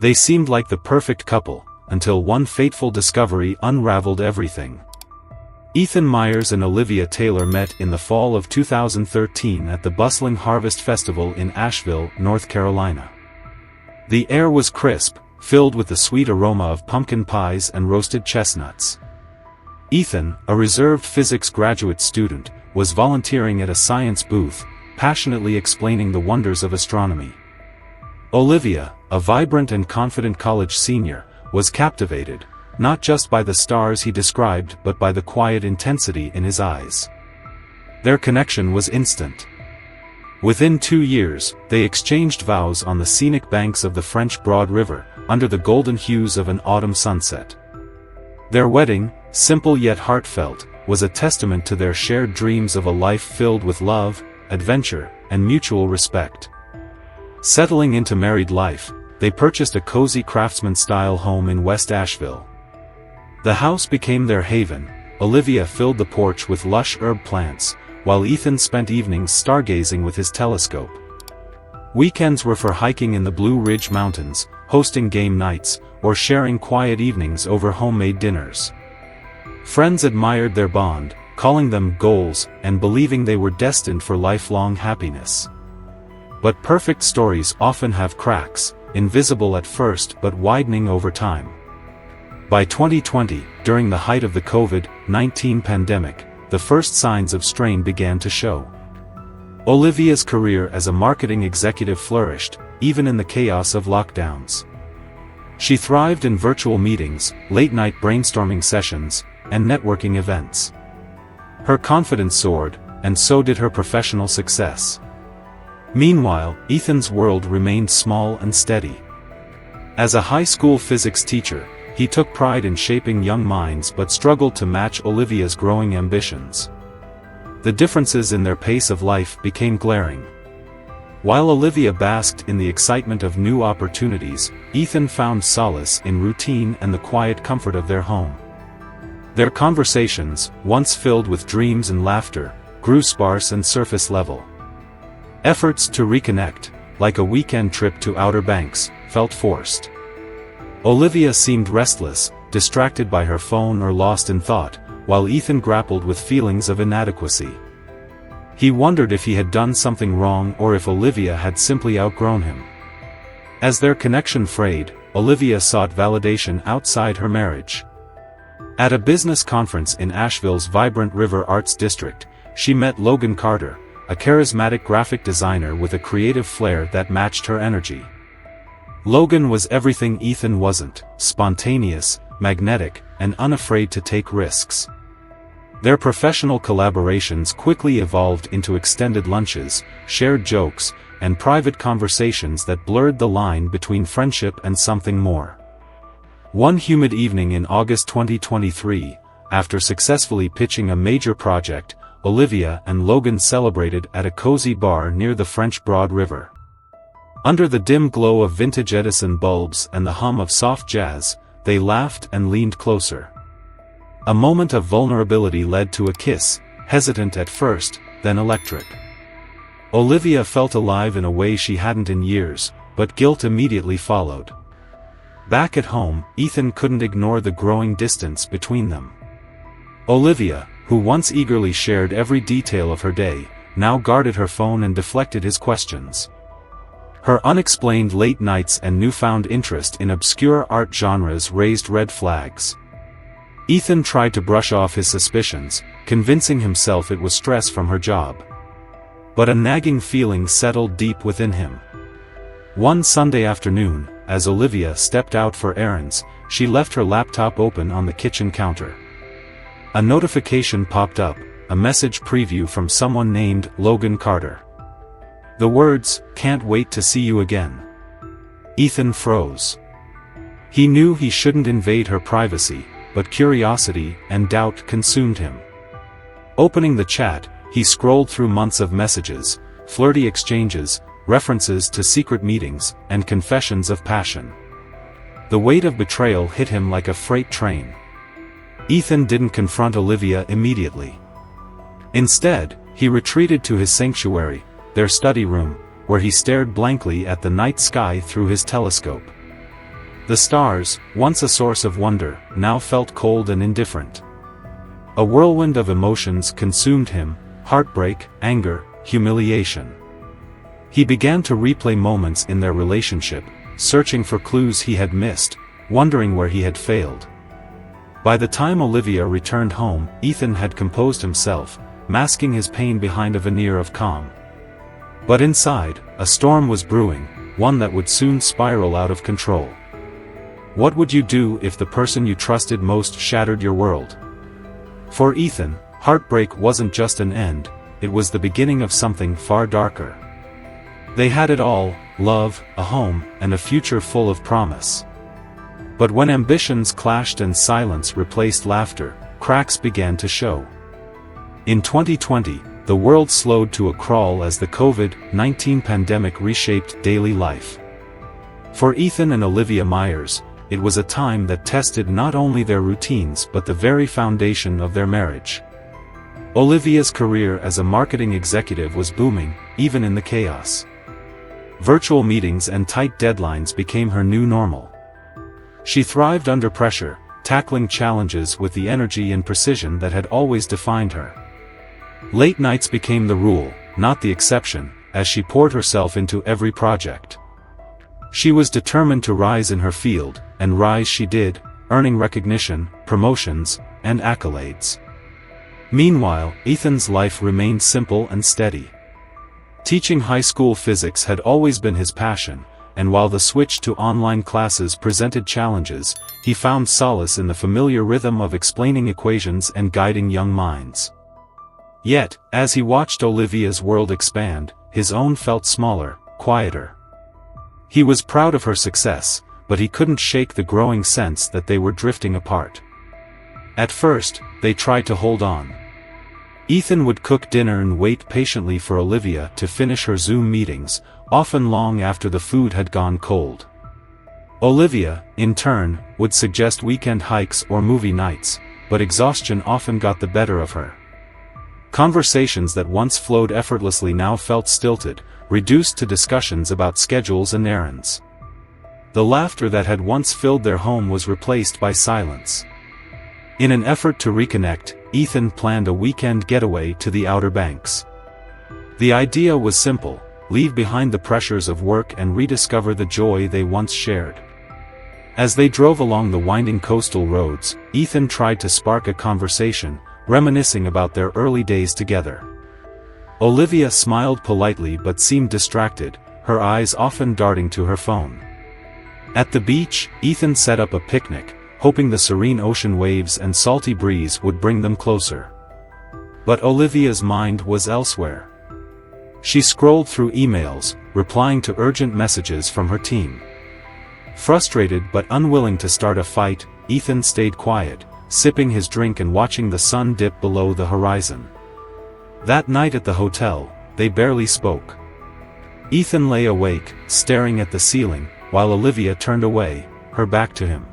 They seemed like the perfect couple, until one fateful discovery unraveled everything. Ethan Myers and Olivia Taylor met in the fall of 2013 at the bustling Harvest Festival in Asheville, North Carolina. The air was crisp, filled with the sweet aroma of pumpkin pies and roasted chestnuts. Ethan, a reserved physics graduate student, was volunteering at a science booth, passionately explaining the wonders of astronomy. Olivia, a vibrant and confident college senior, was captivated, not just by the stars he described but by the quiet intensity in his eyes. Their connection was instant. Within 2 years, they exchanged vows on the scenic banks of the French Broad River, under the golden hues of an autumn sunset. Their wedding, simple yet heartfelt, was a testament to their shared dreams of a life filled with love, adventure, and mutual respect. Settling into married life, they purchased a cozy craftsman-style home in West Asheville. The house became their haven. Olivia filled the porch with lush herb plants, while Ethan spent evenings stargazing with his telescope. Weekends were for hiking in the Blue Ridge Mountains, hosting game nights, or sharing quiet evenings over homemade dinners. Friends admired their bond, calling them goals and believing they were destined for lifelong happiness. But perfect stories often have cracks, invisible at first but widening over time. By 2020, during the height of the COVID-19 pandemic, the first signs of strain began to show. Olivia's career as a marketing executive flourished, even in the chaos of lockdowns. She thrived in virtual meetings, late-night brainstorming sessions, and networking events. Her confidence soared, and so did her professional success. Meanwhile, Ethan's world remained small and steady. As a high school physics teacher, he took pride in shaping young minds but struggled to match Olivia's growing ambitions. The differences in their pace of life became glaring. While Olivia basked in the excitement of new opportunities, Ethan found solace in routine and the quiet comfort of their home. Their conversations, once filled with dreams and laughter, grew sparse and surface level. Efforts to reconnect, like a weekend trip to Outer Banks, felt forced. Olivia seemed restless, distracted by her phone or lost in thought, while Ethan grappled with feelings of inadequacy. He wondered if he had done something wrong or if Olivia had simply outgrown him. As their connection frayed, Olivia sought validation outside her marriage. At a business conference in Asheville's vibrant River Arts District, she met Logan Carter, a charismatic graphic designer with a creative flair that matched her energy. Logan was everything Ethan wasn't: spontaneous, magnetic, and unafraid to take risks. Their professional collaborations quickly evolved into extended lunches, shared jokes, and private conversations that blurred the line between friendship and something more. One humid evening in August 2023, after successfully pitching a major project, Olivia and Logan celebrated at a cozy bar near the French Broad River. Under the dim glow of vintage Edison bulbs and the hum of soft jazz, they laughed and leaned closer. A moment of vulnerability led to a kiss, hesitant at first, then electric. Olivia felt alive in a way she hadn't in years, but guilt immediately followed. Back at home, Ethan couldn't ignore the growing distance between them. Olivia, who once eagerly shared every detail of her day, now guarded her phone and deflected his questions. Her unexplained late nights and newfound interest in obscure art genres raised red flags. Ethan tried to brush off his suspicions, convincing himself it was stress from her job. But a nagging feeling settled deep within him. One Sunday afternoon, as Olivia stepped out for errands, she left her laptop open on the kitchen counter. A notification popped up, a message preview from someone named Logan Carter. The words, "Can't wait to see you again." Ethan froze. He knew he shouldn't invade her privacy, but curiosity and doubt consumed him. Opening the chat, he scrolled through months of messages, flirty exchanges, references to secret meetings, and confessions of passion. The weight of betrayal hit him like a freight train. Ethan didn't confront Olivia immediately. Instead, he retreated to his sanctuary, their study room, where he stared blankly at the night sky through his telescope. The stars, once a source of wonder, now felt cold and indifferent. A whirlwind of emotions consumed him: heartbreak, anger, humiliation. He began to replay moments in their relationship, searching for clues he had missed, wondering where he had failed. By the time Olivia returned home, Ethan had composed himself, masking his pain behind a veneer of calm. But inside, a storm was brewing, one that would soon spiral out of control. What would you do if the person you trusted most shattered your world? For Ethan, heartbreak wasn't just an end, it was the beginning of something far darker. They had it all: love, a home, and a future full of promise. But when ambitions clashed and silence replaced laughter, cracks began to show. In 2020, the world slowed to a crawl as the COVID-19 pandemic reshaped daily life. For Ethan and Olivia Myers, it was a time that tested not only their routines but the very foundation of their marriage. Olivia's career as a marketing executive was booming, even in the chaos. Virtual meetings and tight deadlines became her new normal. She thrived under pressure, tackling challenges with the energy and precision that had always defined her. Late nights became the rule, not the exception, as she poured herself into every project. She was determined to rise in her field, and rise she did, earning recognition, promotions, and accolades. Meanwhile, Ethan's life remained simple and steady. Teaching high school physics had always been his passion, and while the switch to online classes presented challenges, he found solace in the familiar rhythm of explaining equations and guiding young minds. Yet, as he watched Olivia's world expand, his own felt smaller, quieter. He was proud of her success, but he couldn't shake the growing sense that they were drifting apart. At first, they tried to hold on. Ethan would cook dinner and wait patiently for Olivia to finish her Zoom meetings, often long after the food had gone cold. Olivia, in turn, would suggest weekend hikes or movie nights, but exhaustion often got the better of her. Conversations that once flowed effortlessly now felt stilted, reduced to discussions about schedules and errands. The laughter that had once filled their home was replaced by silence. In an effort to reconnect, Ethan planned a weekend getaway to the Outer Banks. The idea was simple: leave behind the pressures of work and rediscover the joy they once shared. As they drove along the winding coastal roads, Ethan tried to spark a conversation, reminiscing about their early days together. Olivia smiled politely but seemed distracted, her eyes often darting to her phone. At the beach, Ethan set up a picnic, hoping the serene ocean waves and salty breeze would bring them closer. But Olivia's mind was elsewhere. She scrolled through emails, replying to urgent messages from her team. Frustrated but unwilling to start a fight, Ethan stayed quiet, sipping his drink and watching the sun dip below the horizon. That night at the hotel, they barely spoke. Ethan lay awake, staring at the ceiling, while Olivia turned away, her back to him.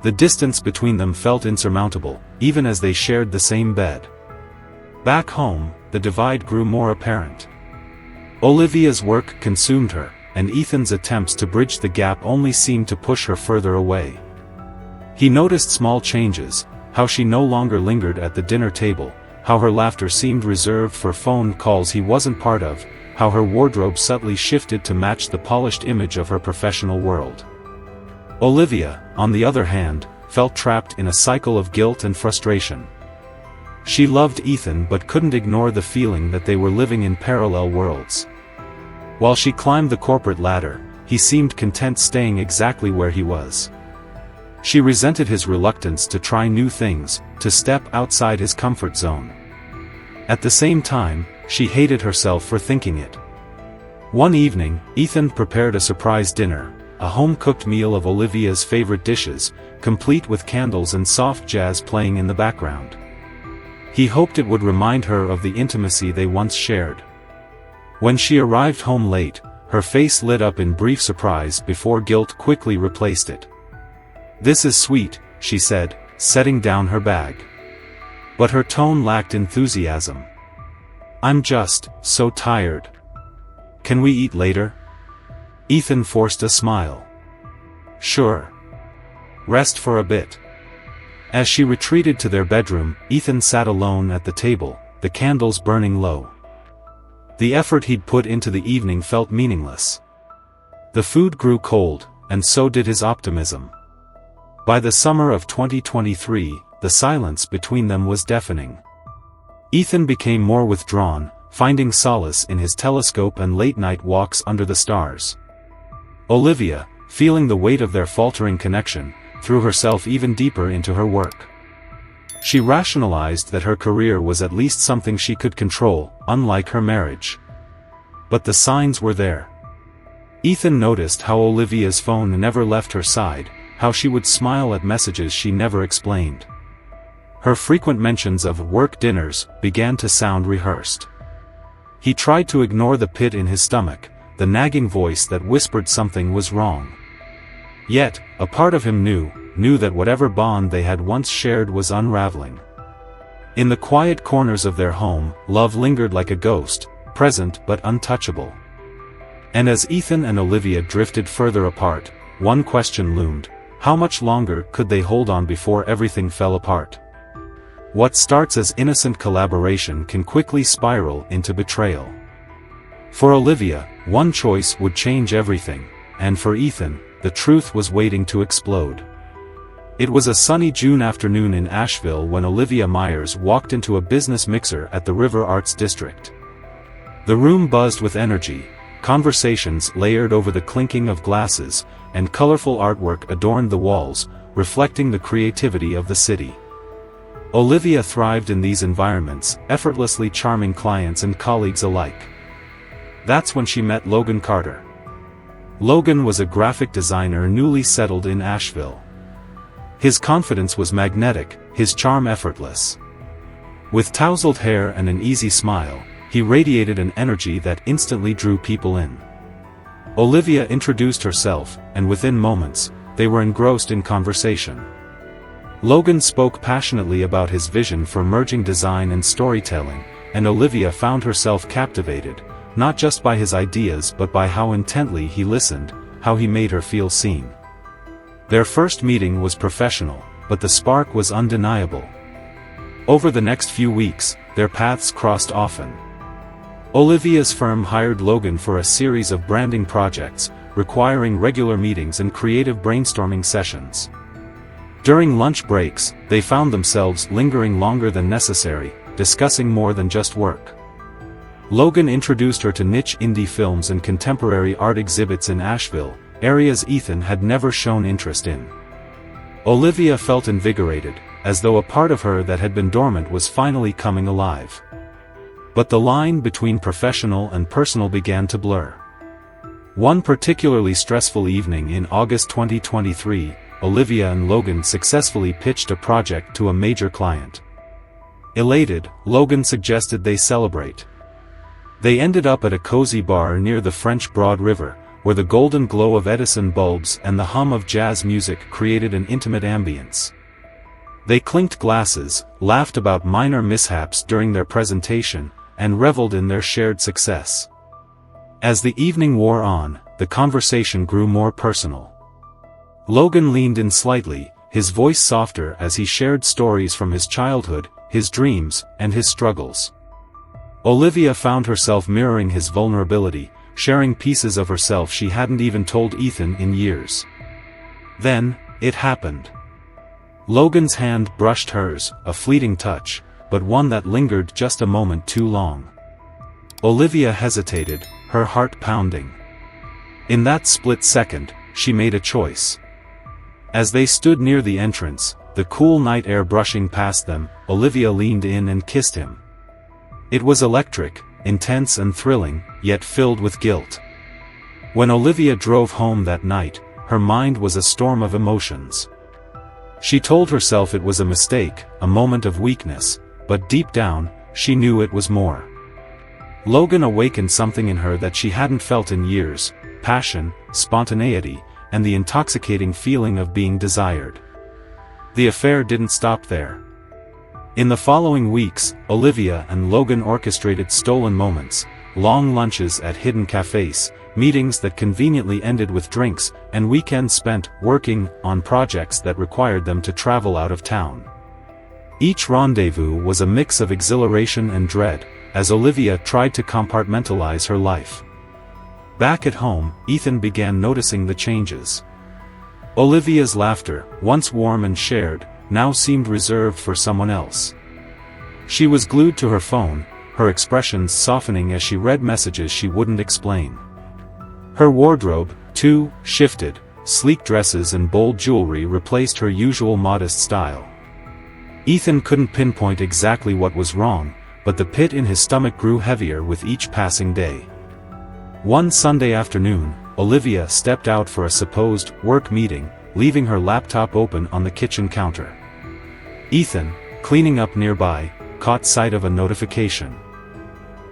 The distance between them felt insurmountable, even as they shared the same bed. Back home, the divide grew more apparent. Olivia's work consumed her, and Ethan's attempts to bridge the gap only seemed to push her further away. He noticed small changes: how she no longer lingered at the dinner table, how her laughter seemed reserved for phone calls he wasn't part of, how her wardrobe subtly shifted to match the polished image of her professional world. Olivia, on the other hand, felt trapped in a cycle of guilt and frustration. She loved Ethan but couldn't ignore the feeling that they were living in parallel worlds. While she climbed the corporate ladder, he seemed content staying exactly where he was. She resented his reluctance to try new things, to step outside his comfort zone. At the same time, she hated herself for thinking it. One evening, Ethan prepared a surprise dinner, a home-cooked meal of Olivia's favorite dishes, complete with candles and soft jazz playing in the background. He hoped it would remind her of the intimacy they once shared. When she arrived home late, her face lit up in brief surprise before guilt quickly replaced it. "This is sweet," she said, setting down her bag. But her tone lacked enthusiasm. "I'm just so tired. Can we eat later?" Ethan forced a smile. Sure. Rest for a bit. As she retreated to their bedroom, Ethan sat alone at the table, the candles burning low. The effort he'd put into the evening felt meaningless. The food grew cold, and so did his optimism. By the summer of 2023, the silence between them was deafening. Ethan became more withdrawn, finding solace in his telescope and late-night walks under the stars. Olivia, feeling the weight of their faltering connection, threw herself even deeper into her work. She rationalized that her career was at least something she could control, unlike her marriage. But the signs were there. Ethan noticed how Olivia's phone never left her side, how she would smile at messages she never explained. Her frequent mentions of work dinners began to sound rehearsed. He tried to ignore the pit in his stomach, the nagging voice that whispered something was wrong. Yet, a part of him knew that whatever bond they had once shared was unraveling. In the quiet corners of their home, love lingered like a ghost, present but untouchable. And as Ethan and Olivia drifted further apart, one question loomed: how much longer could they hold on before everything fell apart? What starts as innocent collaboration can quickly spiral into betrayal. For Olivia, one choice would change everything, and for Ethan, the truth was waiting to explode. It was a sunny June afternoon in Asheville when Olivia Myers walked into a business mixer at the River Arts District. The room buzzed with energy, conversations layered over the clinking of glasses, and colorful artwork adorned the walls, reflecting the creativity of the city. Olivia thrived in these environments, effortlessly charming clients and colleagues alike. That's when she met Logan Carter. Logan was a graphic designer newly settled in Asheville. His confidence was magnetic, his charm effortless. With tousled hair and an easy smile, he radiated an energy that instantly drew people in. Olivia introduced herself, and within moments, they were engrossed in conversation. Logan spoke passionately about his vision for merging design and storytelling, and Olivia found herself captivated, not just by his ideas but by how intently he listened, how he made her feel seen. Their first meeting was professional, but the spark was undeniable. Over the next few weeks, their paths crossed often. Olivia's firm hired Logan for a series of branding projects, requiring regular meetings and creative brainstorming sessions. During lunch breaks, they found themselves lingering longer than necessary, discussing more than just work. Logan introduced her to niche indie films and contemporary art exhibits in Asheville, areas Ethan had never shown interest in. Olivia felt invigorated, as though a part of her that had been dormant was finally coming alive. But the line between professional and personal began to blur. One particularly stressful evening in August 2023, Olivia and Logan successfully pitched a project to a major client. Elated, Logan suggested they celebrate. They ended up at a cozy bar near the French Broad River, where the golden glow of Edison bulbs and the hum of jazz music created an intimate ambience. They clinked glasses, laughed about minor mishaps during their presentation, and reveled in their shared success. As the evening wore on, the conversation grew more personal. Logan leaned in slightly, his voice softer as he shared stories from his childhood, his dreams, and his struggles. Olivia found herself mirroring his vulnerability, sharing pieces of herself she hadn't even told Ethan in years. Then, it happened. Logan's hand brushed hers, a fleeting touch, but one that lingered just a moment too long. Olivia hesitated, her heart pounding. In that split second, she made a choice. As they stood near the entrance, the cool night air brushing past them, Olivia leaned in and kissed him. It was electric, intense and thrilling, yet filled with guilt. When Olivia drove home that night, her mind was a storm of emotions. She told herself it was a mistake, a moment of weakness, but deep down, she knew it was more. Logan awakened something in her that she hadn't felt in years: passion, spontaneity, and the intoxicating feeling of being desired. The affair didn't stop there. In the following weeks, Olivia and Logan orchestrated stolen moments, long lunches at hidden cafes, meetings that conveniently ended with drinks, and weekends spent working on projects that required them to travel out of town. Each rendezvous was a mix of exhilaration and dread, as Olivia tried to compartmentalize her life. Back at home, Ethan began noticing the changes. Olivia's laughter, once warm and shared, now seemed reserved for someone else. She was glued to her phone, her expressions softening as she read messages she wouldn't explain. Her wardrobe, too, shifted. Sleek dresses and bold jewelry replaced her usual modest style. Ethan couldn't pinpoint exactly what was wrong, but the pit in his stomach grew heavier with each passing day. One Sunday afternoon, Olivia stepped out for a supposed work meeting, leaving her laptop open on the kitchen counter. Ethan, cleaning up nearby, caught sight of a notification.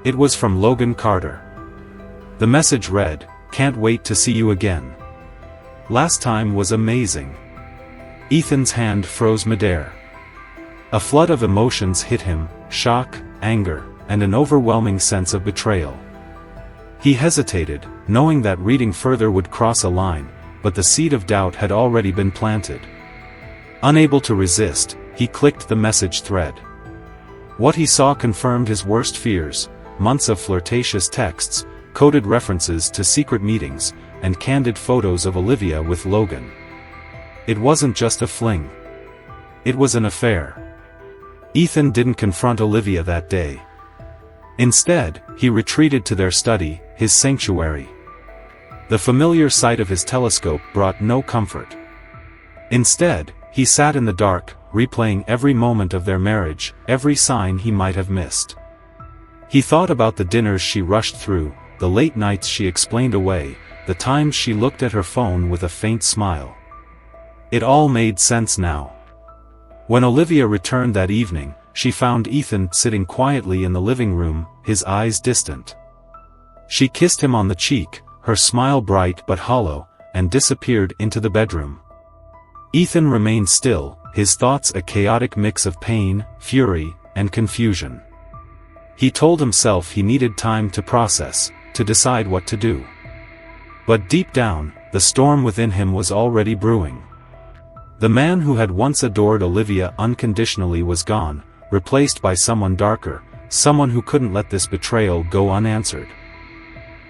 It was from Logan Carter. The message read, "Can't wait to see you again. Last time was amazing." Ethan's hand froze midair. A flood of emotions hit him, shock, anger, and an overwhelming sense of betrayal. He hesitated, knowing that reading further would cross a line, but the seed of doubt had already been planted. Unable to resist, he clicked the message thread. What he saw confirmed his worst fears: months of flirtatious texts, coded references to secret meetings, and candid photos of Olivia with Logan. It wasn't just a fling. It was an affair. Ethan didn't confront Olivia that day. Instead, he retreated to their study, his sanctuary. The familiar sight of his telescope brought no comfort. Instead, he sat in the dark, replaying every moment of their marriage, every sign he might have missed. He thought about the dinners she rushed through, the late nights she explained away, the times she looked at her phone with a faint smile. It all made sense now. When Olivia returned that evening, she found Ethan sitting quietly in the living room, his eyes distant. She kissed him on the cheek, her smile bright but hollow, and disappeared into the bedroom. Ethan remained still, his thoughts a chaotic mix of pain, fury, and confusion. He told himself he needed time to process, to decide what to do. But deep down, the storm within him was already brewing. The man who had once adored Olivia unconditionally was gone, replaced by someone darker, someone who couldn't let this betrayal go unanswered.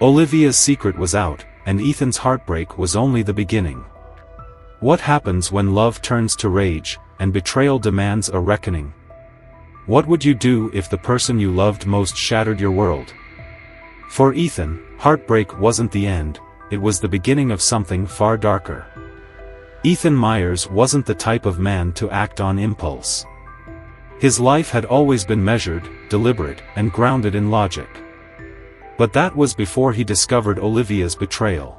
Olivia's secret was out, and Ethan's heartbreak was only the beginning. What happens when love turns to rage, and betrayal demands a reckoning? What would you do if the person you loved most shattered your world? For Ethan, heartbreak wasn't the end, it was the beginning of something far darker. Ethan Myers wasn't the type of man to act on impulse. His life had always been measured, deliberate, and grounded in logic. But that was before he discovered Olivia's betrayal.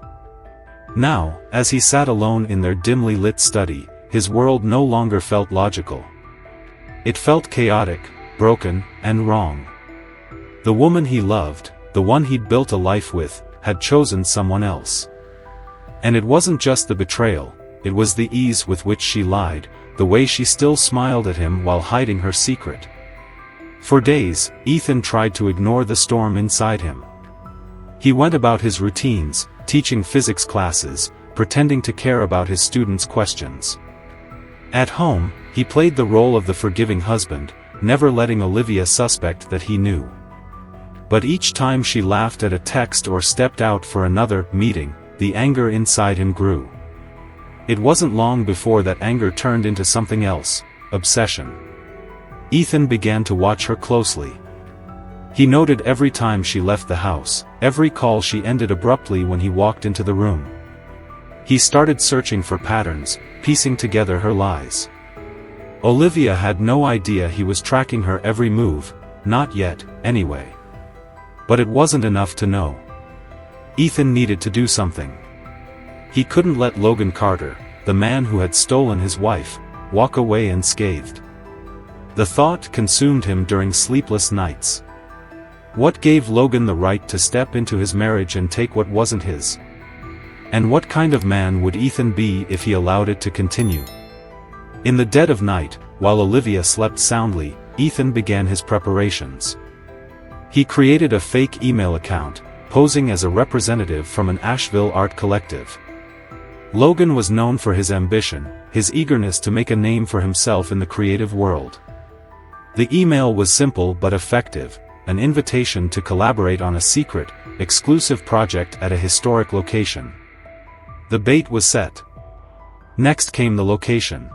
Now, as he sat alone in their dimly lit study, his world no longer felt logical. It felt chaotic, broken, and wrong. The woman he loved, the one he'd built a life with, had chosen someone else. And it wasn't just the betrayal, it was the ease with which she lied, the way she still smiled at him while hiding her secret. For days, Ethan tried to ignore the storm inside him. He went about his routines, teaching physics classes, pretending to care about his students' questions. At home, he played the role of the forgiving husband, never letting Olivia suspect that he knew. But each time she laughed at a text or stepped out for another meeting, the anger inside him grew. It wasn't long before that anger turned into something else: obsession. Ethan began to watch her closely. He noted every time she left the house, every call she ended abruptly when he walked into the room. He started searching for patterns, piecing together her lies. Olivia had no idea he was tracking her every move, not yet, anyway. But it wasn't enough to know. Ethan needed to do something. He couldn't let Logan Carter, the man who had stolen his wife, walk away unscathed. The thought consumed him during sleepless nights. What gave Logan the right to step into his marriage and take what wasn't his? And what kind of man would Ethan be if he allowed it to continue? In the dead of night, while Olivia slept soundly, Ethan began his preparations. He created a fake email account, posing as a representative from an Asheville art collective. Logan was known for his ambition, his eagerness to make a name for himself in the creative world. The email was simple but effective, an invitation to collaborate on a secret, exclusive project at a historic location. The bait was set. Next came the location.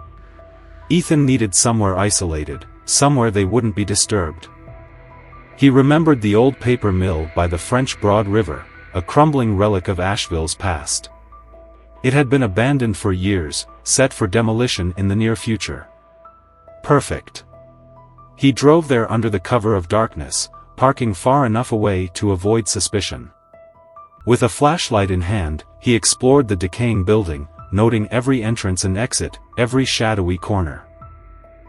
Ethan needed somewhere isolated, somewhere they wouldn't be disturbed. He remembered the old paper mill by the French Broad River, a crumbling relic of Asheville's past. It had been abandoned for years, set for demolition in the near future. Perfect. He drove there under the cover of darkness, parking far enough away to avoid suspicion. With a flashlight in hand, he explored the decaying building, noting every entrance and exit, every shadowy corner.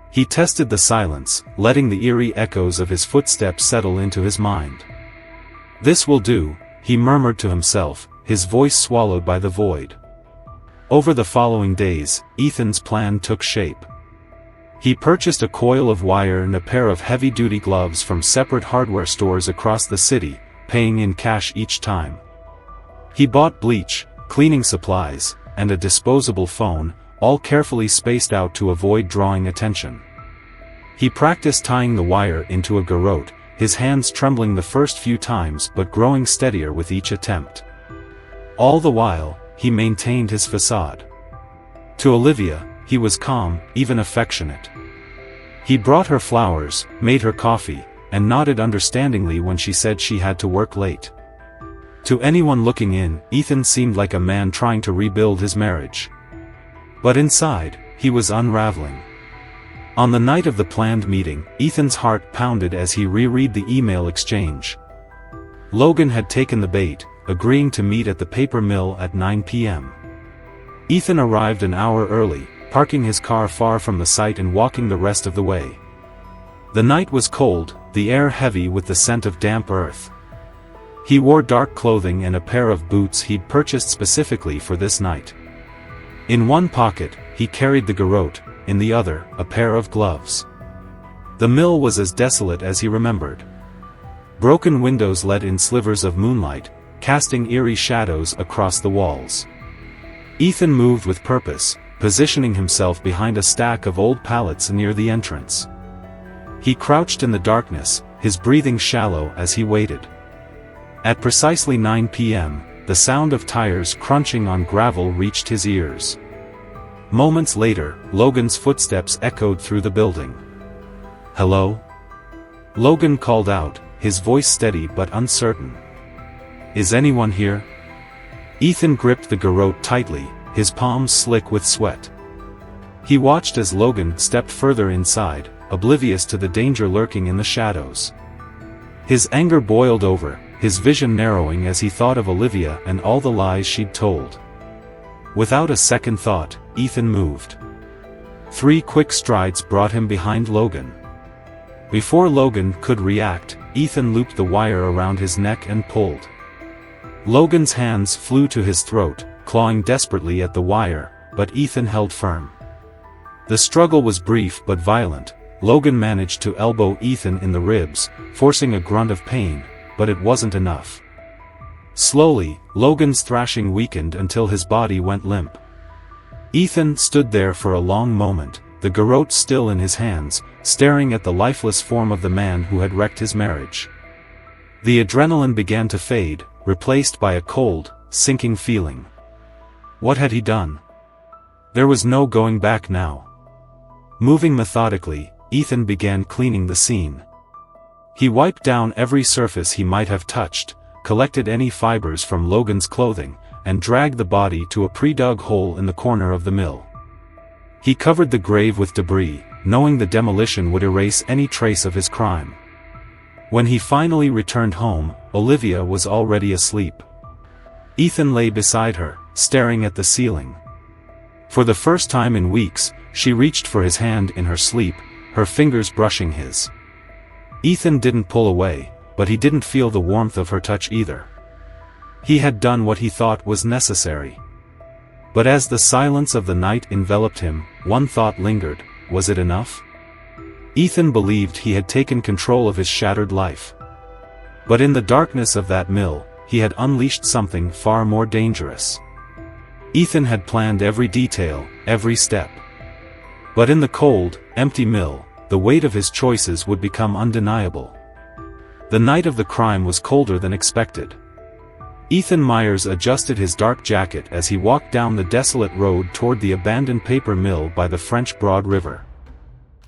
He tested the silence, letting the eerie echoes of his footsteps settle into his mind. "This will do," he murmured to himself, his voice swallowed by the void. Over the following days, Ethan's plan took shape. He purchased a coil of wire and a pair of heavy-duty gloves from separate hardware stores across the city, paying in cash each time. He bought bleach, cleaning supplies, and a disposable phone, all carefully spaced out to avoid drawing attention. He practiced tying the wire into a garrote, his hands trembling the first few times but growing steadier with each attempt. All the while, he maintained his facade. To Olivia, he was calm, even affectionate. He brought her flowers, made her coffee, and nodded understandingly when she said she had to work late. To anyone looking in, Ethan seemed like a man trying to rebuild his marriage. But inside, he was unraveling. On the night of the planned meeting, Ethan's heart pounded as he reread the email exchange. Logan had taken the bait, agreeing to meet at the paper mill at 9 p.m. Ethan arrived an hour early, parking his car far from the site and walking the rest of the way. The night was cold, the air heavy with the scent of damp earth. He wore dark clothing and a pair of boots he'd purchased specifically for this night. In one pocket, he carried the garrote, in the other, a pair of gloves. The mill was as desolate as he remembered. Broken windows let in slivers of moonlight, casting eerie shadows across the walls. Ethan moved with purpose, positioning himself behind a stack of old pallets near the entrance. He crouched in the darkness, his breathing shallow as he waited. At precisely 9 p.m., the sound of tires crunching on gravel reached his ears. Moments later, Logan's footsteps echoed through the building. "Hello?" Logan called out, his voice steady but uncertain. "Is anyone here?" Ethan gripped the garrote tightly, his palms slick with sweat. He watched as Logan stepped further inside, oblivious to the danger lurking in the shadows. His anger boiled over, his vision narrowing as he thought of Olivia and all the lies she'd told. Without a second thought, Ethan moved. 3 quick strides brought him behind Logan. Before Logan could react, Ethan looped the wire around his neck and pulled. Logan's hands flew to his throat, clawing desperately at the wire, but Ethan held firm. The struggle was brief but violent. Logan managed to elbow Ethan in the ribs, forcing a grunt of pain, but it wasn't enough. Slowly, Logan's thrashing weakened until his body went limp. Ethan stood there for a long moment, the garrote still in his hands, staring at the lifeless form of the man who had wrecked his marriage. The adrenaline began to fade, replaced by a cold, sinking feeling. What had he done? There was no going back now. Moving methodically, Ethan began cleaning the scene. He wiped down every surface he might have touched, collected any fibers from Logan's clothing, and dragged the body to a pre-dug hole in the corner of the mill. He covered the grave with debris, knowing the demolition would erase any trace of his crime. When he finally returned home, Olivia was already asleep. Ethan lay beside her, staring at the ceiling. For the first time in weeks, she reached for his hand in her sleep, her fingers brushing his. Ethan didn't pull away, but he didn't feel the warmth of her touch either. He had done what he thought was necessary. But as the silence of the night enveloped him, one thought lingered: was it enough? Ethan believed he had taken control of his shattered life. But in the darkness of that mill, he had unleashed something far more dangerous. Ethan had planned every detail, every step. But in the cold, empty mill, the weight of his choices would become undeniable. The night of the crime was colder than expected. Ethan Myers adjusted his dark jacket as he walked down the desolate road toward the abandoned paper mill by the French Broad River.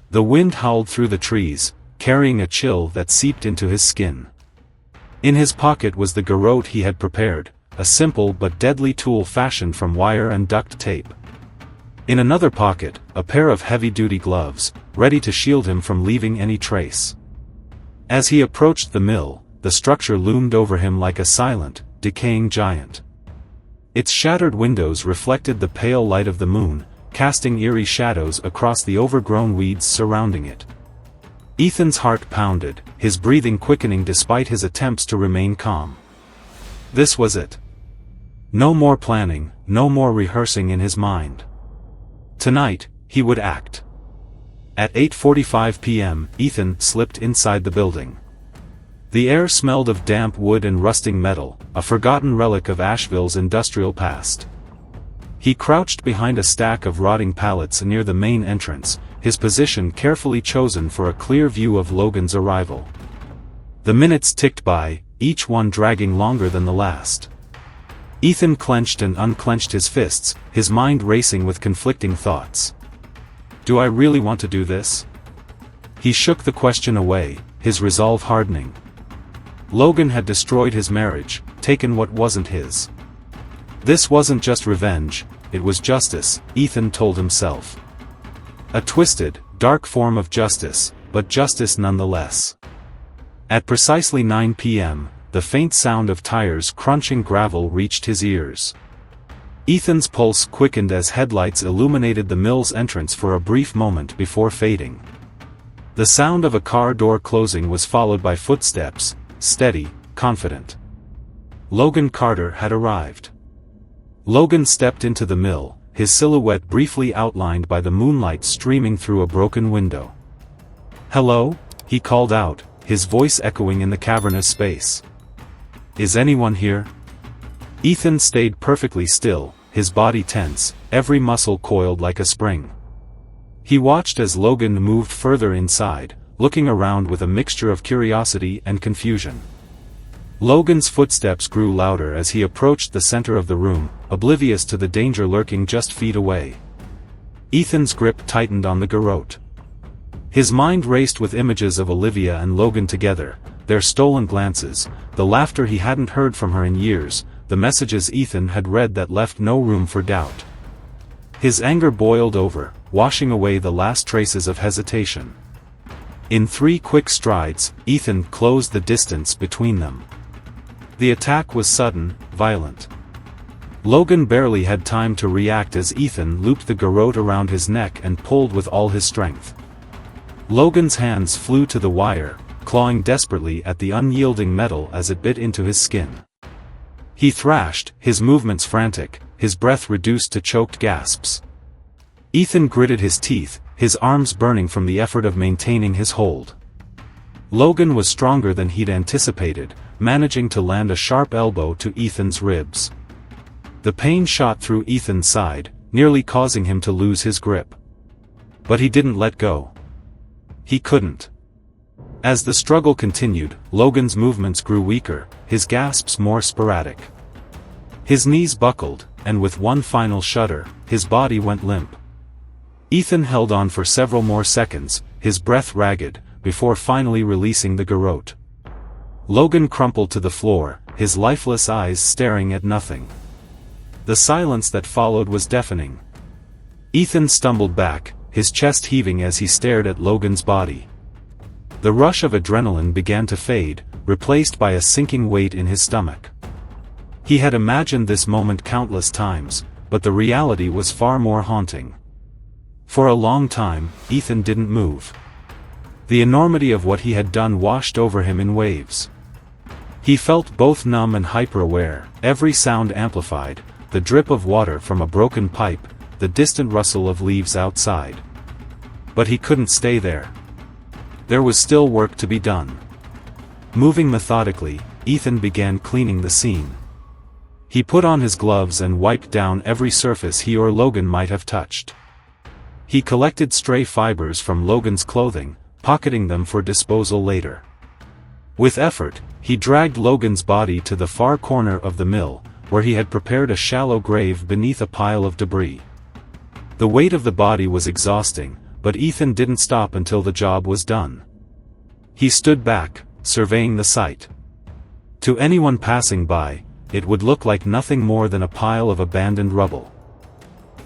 The wind howled through the trees, carrying a chill that seeped into his skin. In his pocket was the garrote he had prepared, a simple but deadly tool fashioned from wire and duct tape. In another pocket, a pair of heavy-duty gloves, ready to shield him from leaving any trace. As he approached the mill, the structure loomed over him like a silent, decaying giant. Its shattered windows reflected the pale light of the moon, casting eerie shadows across the overgrown weeds surrounding it. Ethan's heart pounded, his breathing quickening despite his attempts to remain calm. This was it. No more planning, no more rehearsing in his mind. Tonight, he would act. At 8:45 p.m., Ethan slipped inside the building. The air smelled of damp wood and rusting metal, a forgotten relic of Asheville's industrial past. He crouched behind a stack of rotting pallets near the main entrance, his position carefully chosen for a clear view of Logan's arrival. The minutes ticked by, each one dragging longer than the last. Ethan clenched and unclenched his fists, his mind racing with conflicting thoughts. Do I really want to do this? He shook the question away, his resolve hardening. Logan had destroyed his marriage, taken what wasn't his. This wasn't just revenge, it was justice, Ethan told himself. A twisted, dark form of justice, but justice nonetheless. At precisely 9 p.m., the faint sound of tires crunching gravel reached his ears. Ethan's pulse quickened as headlights illuminated the mill's entrance for a brief moment before fading. The sound of a car door closing was followed by footsteps, steady, confident. Logan Carter had arrived. Logan stepped into the mill, his silhouette briefly outlined by the moonlight streaming through a broken window. "Hello?" he called out, his voice echoing in the cavernous space. "Is anyone here?" Ethan stayed perfectly still, his body tense, every muscle coiled like a spring. He watched as Logan moved further inside, looking around with a mixture of curiosity and confusion. Logan's footsteps grew louder as he approached the center of the room, oblivious to the danger lurking just feet away. Ethan's grip tightened on the garrote. His mind raced with images of Olivia and Logan together, their stolen glances, the laughter he hadn't heard from her in years, the messages Ethan had read that left no room for doubt. His anger boiled over, washing away the last traces of hesitation. In 3 quick strides, Ethan closed the distance between them. The attack was sudden, violent. Logan barely had time to react as Ethan looped the garrote around his neck and pulled with all his strength. Logan's hands flew to the wire, clawing desperately at the unyielding metal as it bit into his skin. He thrashed, his movements frantic, his breath reduced to choked gasps. Ethan gritted his teeth, his arms burning from the effort of maintaining his hold. Logan was stronger than he'd anticipated, managing to land a sharp elbow to Ethan's ribs. The pain shot through Ethan's side, nearly causing him to lose his grip. But he didn't let go. He couldn't. As the struggle continued, Logan's movements grew weaker, his gasps more sporadic. His knees buckled, and with one final shudder, his body went limp. Ethan held on for several more seconds, his breath ragged, before finally releasing the garrote. Logan crumpled to the floor, his lifeless eyes staring at nothing. The silence that followed was deafening. Ethan stumbled back, his chest heaving as he stared at Logan's body. The rush of adrenaline began to fade, replaced by a sinking weight in his stomach. He had imagined this moment countless times, but the reality was far more haunting. For a long time, Ethan didn't move. The enormity of what he had done washed over him in waves. He felt both numb and hyper-aware, every sound amplified, the drip of water from a broken pipe, the distant rustle of leaves outside. But he couldn't stay there. There was still work to be done. Moving methodically, Ethan began cleaning the scene. He put on his gloves and wiped down every surface he or Logan might have touched. He collected stray fibers from Logan's clothing, pocketing them for disposal later. With effort, he dragged Logan's body to the far corner of the mill, where he had prepared a shallow grave beneath a pile of debris. The weight of the body was exhausting, but Ethan didn't stop until the job was done. He stood back, surveying the site. To anyone passing by, it would look like nothing more than a pile of abandoned rubble.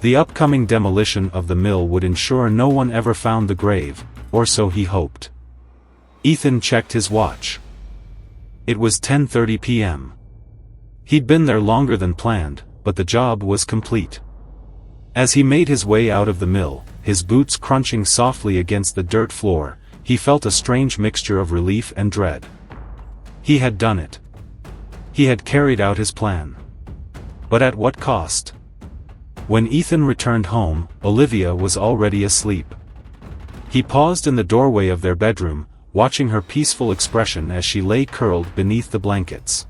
The upcoming demolition of the mill would ensure no one ever found the grave, or so he hoped. Ethan checked his watch. It was 10:30 p.m. He'd been there longer than planned, but the job was complete. As he made his way out of the mill, his boots crunching softly against the dirt floor, he felt a strange mixture of relief and dread. He had done it. He had carried out his plan. But at what cost? When Ethan returned home, Olivia was already asleep. He paused in the doorway of their bedroom, watching her peaceful expression as she lay curled beneath the blankets.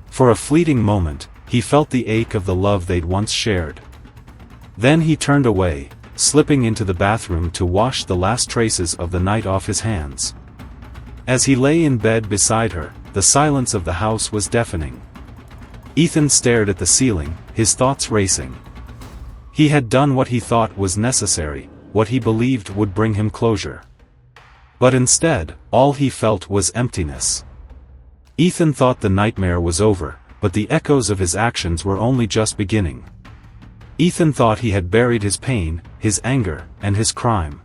For a fleeting moment, he felt the ache of the love they'd once shared. Then he turned away, slipping into the bathroom to wash the last traces of the night off his hands. As he lay in bed beside her, the silence of the house was deafening. Ethan stared at the ceiling, his thoughts racing. He had done what he thought was necessary, what he believed would bring him closure. But instead, all he felt was emptiness. Ethan thought the nightmare was over, but the echoes of his actions were only just beginning. Ethan thought he had buried his pain, his anger, and his crime.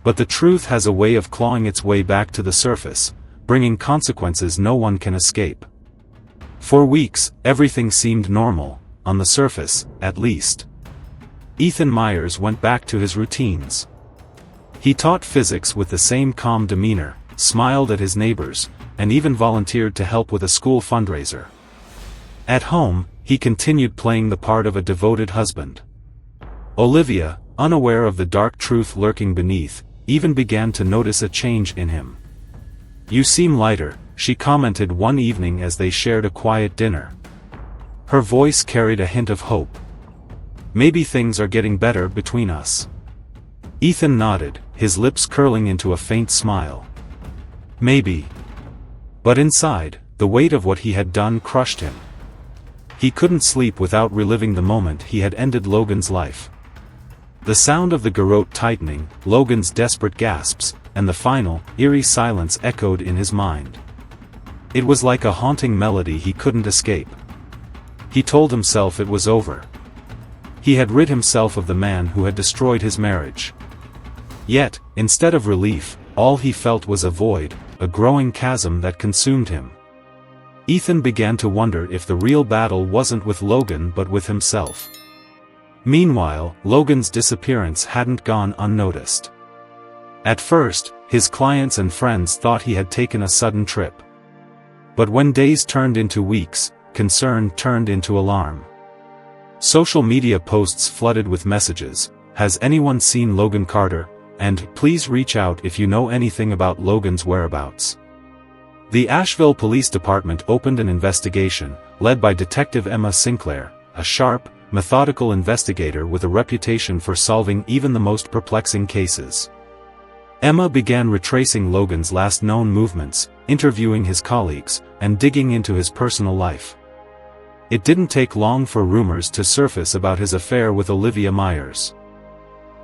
But the truth has a way of clawing its way back to the surface, bringing consequences no one can escape. For weeks, everything seemed normal, on the surface, at least. Ethan Myers went back to his routines. He taught physics with the same calm demeanor, smiled at his neighbors, and even volunteered to help with a school fundraiser. At home, he continued playing the part of a devoted husband. Olivia, unaware of the dark truth lurking beneath, even began to notice a change in him. "You seem lighter," she commented one evening as they shared a quiet dinner. Her voice carried a hint of hope. "Maybe things are getting better between us." Ethan nodded, his lips curling into a faint smile. Maybe. But inside, the weight of what he had done crushed him. He couldn't sleep without reliving the moment he had ended Logan's life. The sound of the garrote tightening, Logan's desperate gasps, and the final, eerie silence echoed in his mind. It was like a haunting melody he couldn't escape. He told himself it was over. He had rid himself of the man who had destroyed his marriage. Yet, instead of relief, all he felt was a void, a growing chasm that consumed him. Ethan began to wonder if the real battle wasn't with Logan but with himself. Meanwhile, Logan's disappearance hadn't gone unnoticed. At first, his clients and friends thought he had taken a sudden trip. But when days turned into weeks, concern turned into alarm. Social media posts flooded with messages, "Has anyone seen Logan Carter?" and "Please reach out if you know anything about Logan's whereabouts." The Asheville Police Department opened an investigation, led by Detective Emma Sinclair, a sharp, methodical investigator with a reputation for solving even the most perplexing cases. Emma began retracing Logan's last known movements, interviewing his colleagues, and digging into his personal life. It didn't take long for rumors to surface about his affair with Olivia Myers.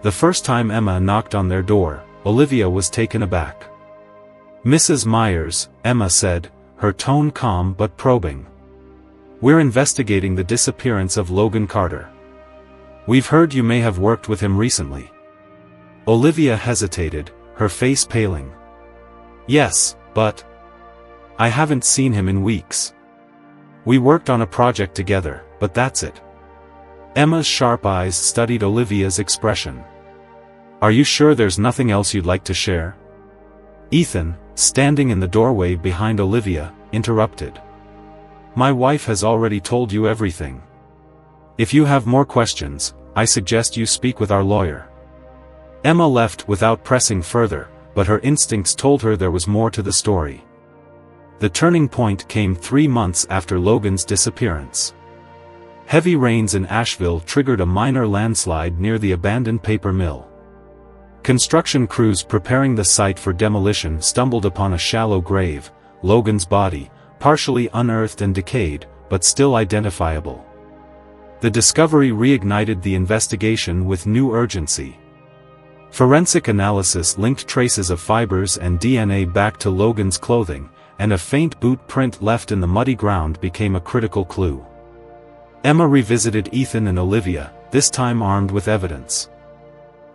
The first time Emma knocked on their door, Olivia was taken aback. "Mrs. Myers," Emma said, her tone calm but probing. "We're investigating the disappearance of Logan Carter. We've heard you may have worked with him recently." Olivia hesitated, her face paling. "Yes, but I haven't seen him in weeks. We worked on a project together, but that's it." Emma's sharp eyes studied Olivia's expression. "Are you sure there's nothing else you'd like to share?" Ethan, standing in the doorway behind Olivia, interrupted. "My wife has already told you everything. If you have more questions, I suggest you speak with our lawyer." Emma left without pressing further, but her instincts told her there was more to the story. The turning point came 3 months after Logan's disappearance. Heavy rains in Asheville triggered a minor landslide near the abandoned paper mill. Construction crews preparing the site for demolition stumbled upon a shallow grave, Logan's body, partially unearthed and decayed, but still identifiable. The discovery reignited the investigation with new urgency. Forensic analysis linked traces of fibers and DNA back to Logan's clothing, and a faint boot print left in the muddy ground became a critical clue. Emma revisited Ethan and Olivia, this time armed with evidence.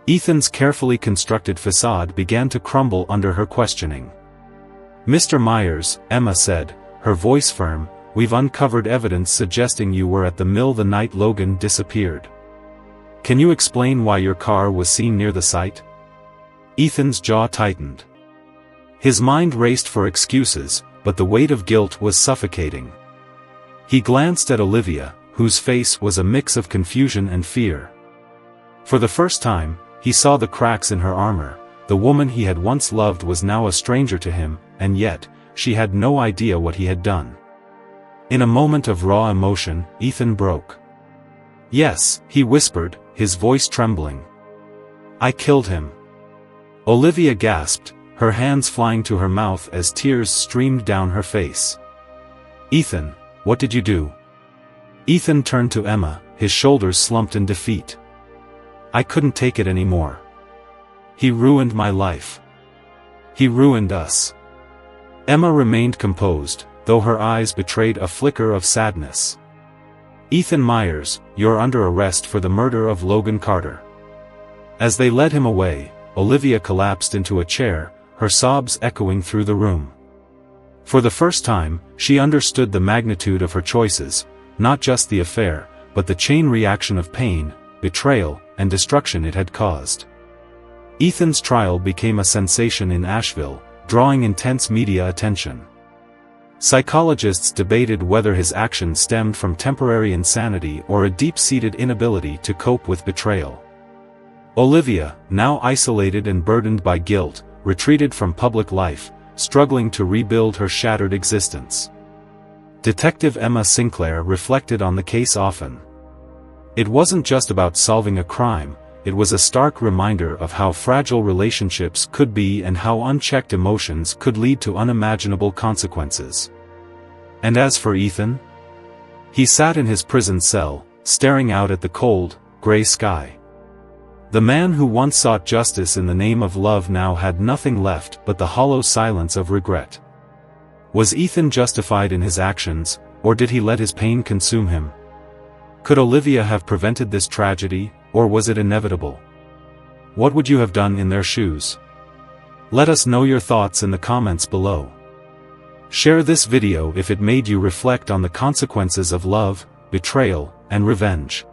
Ethan's carefully constructed facade began to crumble under her questioning. "Mr. Myers," Emma said, her voice firm, "we've uncovered evidence suggesting you were at the mill the night Logan disappeared. Can you explain why your car was seen near the site?" Ethan's jaw tightened. His mind raced for excuses, but the weight of guilt was suffocating. He glanced at Olivia, whose face was a mix of confusion and fear. For the first time, he saw the cracks in her armor. The woman he had once loved was now a stranger to him, and yet, she had no idea what he had done. In a moment of raw emotion, Ethan broke. "Yes," he whispered, his voice trembling. "I killed him." Olivia gasped, her hands flying to her mouth as tears streamed down her face. "Ethan, what did you do?" Ethan turned to Emma, his shoulders slumped in defeat. "I couldn't take it anymore. He ruined my life. He ruined us." Emma remained composed, though her eyes betrayed a flicker of sadness. "Ethan Myers, you're under arrest for the murder of Logan Carter." As they led him away, Olivia collapsed into a chair, her sobs echoing through the room. For the first time, she understood the magnitude of her choices, not just the affair, but the chain reaction of pain, betrayal, and destruction it had caused. Ethan's trial became a sensation in Asheville, drawing intense media attention. Psychologists debated whether his actions stemmed from temporary insanity or a deep-seated inability to cope with betrayal. Olivia, now isolated and burdened by guilt, retreated from public life, struggling to rebuild her shattered existence. Detective Emma Sinclair reflected on the case often. It wasn't just about solving a crime, it was a stark reminder of how fragile relationships could be and how unchecked emotions could lead to unimaginable consequences. And as for Ethan? He sat in his prison cell, staring out at the cold, gray sky. The man who once sought justice in the name of love now had nothing left but the hollow silence of regret. Was Ethan justified in his actions, or did he let his pain consume him? Could Olivia have prevented this tragedy, or was it inevitable? What would you have done in their shoes? Let us know your thoughts in the comments below. Share this video if it made you reflect on the consequences of love, betrayal, and revenge.